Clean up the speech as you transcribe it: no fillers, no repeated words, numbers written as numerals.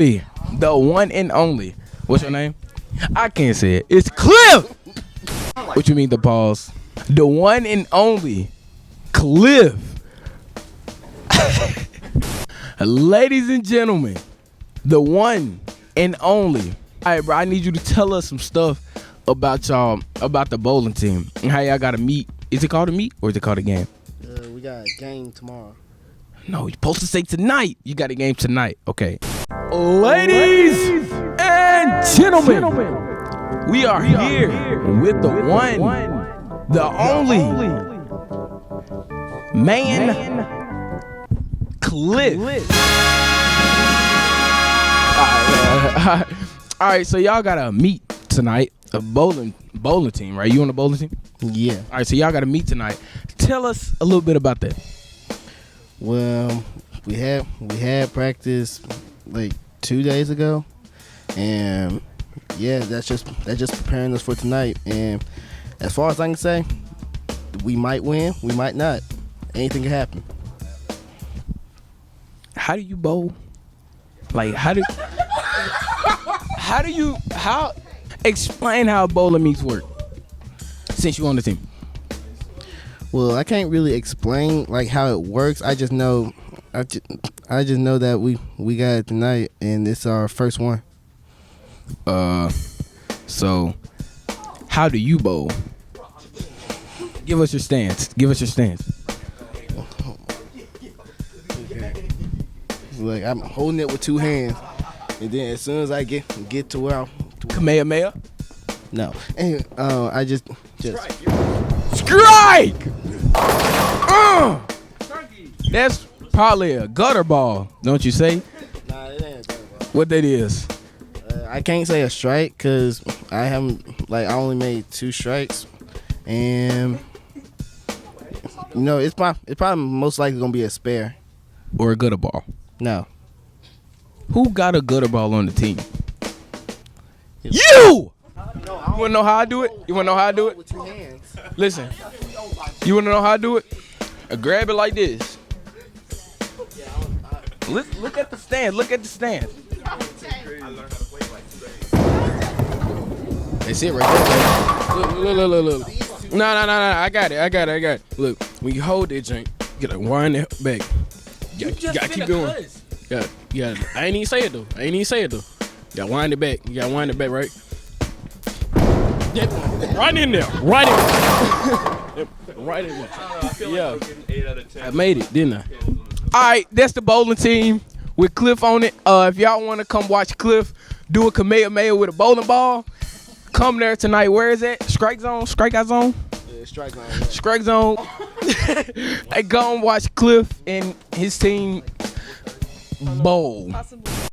The one and only. What's your name? I can't say it. It's Cliff. What you mean the pause? The one and only Cliff. Ladies and gentlemen, the one and only. All right, bro, I need you to tell us some stuff about y'all, about the bowling team and how y'all got to meet. Is it called a meet or is it called a game? We got a game tomorrow. No, you're supposed to say tonight. You got a game tonight. Okay. Ladies and gentlemen, we are here with the one, the only man, Cliff. All right, so y'all got to meet tonight. A bowling team, right? You on the bowling team? Yeah. All right, so y'all got to meet tonight. Tell us a little bit about that. Well, we had practice like 2 days ago, and yeah, that's just preparing us for tonight. And as far as I can say, we might win, we might not. Anything can happen. How do you bowl? Like how explain how bowling meets work since you on the team? Well, I can't really explain like how it works. I just know that we got it tonight, and it's our first one. So how do you bowl? Give us your stance. Like I'm holding it with two hands, and then as soon as I get to where Kamehameha? No, and I just strike. That's probably a gutter ball, don't you say? Nah, it ain't a gutter ball. What that is? I can't say a strike because I only made 2 strikes, and it's probably most likely gonna be a spare Or a gutter ball. No. Who got a gutter ball on the team? You! You wanna know how I do it? With 2 hands. Listen. You wanna know how I do it? I grab it like this. Look at the stand. That's it right there. Look. No. I got it. Look, when you hold it, Jink, you gotta wind it back. You gotta keep going. Yeah. I ain't even say it though. You gotta wind it back. Right? Right in there. Right in there. I feel like I'm getting 8 out of 10. I made it, didn't I? All right, that's the bowling team with Cliff on it. If y'all want to come watch Cliff do a Kamehameha with a bowling ball, come there tonight. Where is that? Strike zone? Strikeout zone? Yeah, strike zone. Yeah. Strike zone. Hey, go and watch Cliff and his team bowl.